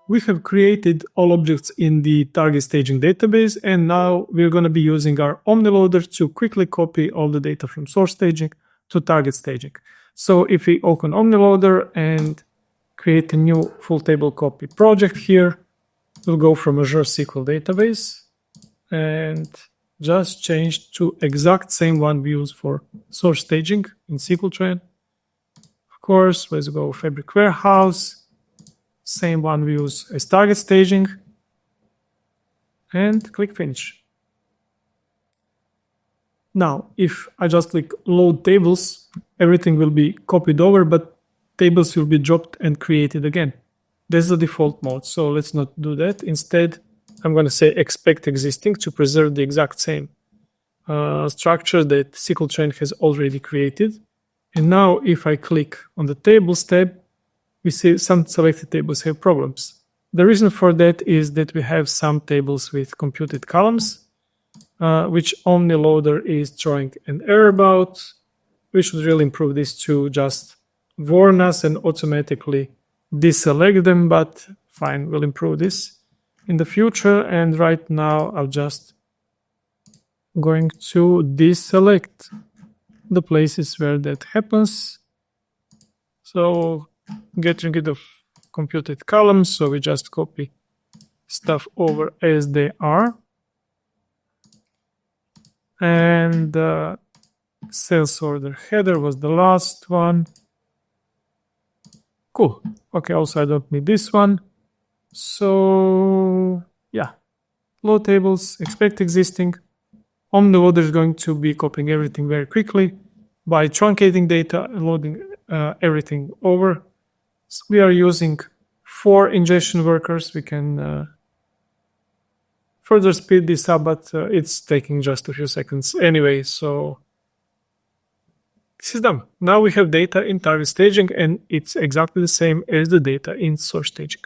We have created all objects in the target staging database, and now we're going to be using our Omni Loader to quickly copy all the data from source staging to target staging. So if we open Omni Loader and create a new full table copy project here, we'll go from Azure SQL database and just change to exact same one we use for source staging in SQL Tran. Of course, let's go Fabric Warehouse. Same one we use as target staging, and click finish. Now, if I just click load tables, everything will be copied over, but tables will be dropped and created again. This is the default mode, so let's not do that. Instead, I'm going to say expect existing to preserve the exact same structure that SQL Tran has already created. And now if I click on the tables tab, we see some selected tables have problems. The reason for that is that we have some tables with computed columns, which Omni Loader is throwing an error about. We should really improve this to just warn us and automatically deselect them, but fine, we'll improve this in the future. And right now I'm just going to deselect the places where that happens. So getting rid of computed columns, so we just copy stuff over as they are. And sales order header was the last one. Cool. Okay, also I don't need this one. So yeah, load tables, expect existing. Omni Loader is going to be copying everything very quickly by truncating data and loading everything over. So we are using 4 ingestion workers. We can further speed this up, but it's taking just a few seconds anyway. So this is done. Now we have data in target staging, and it's exactly the same as the data in source staging.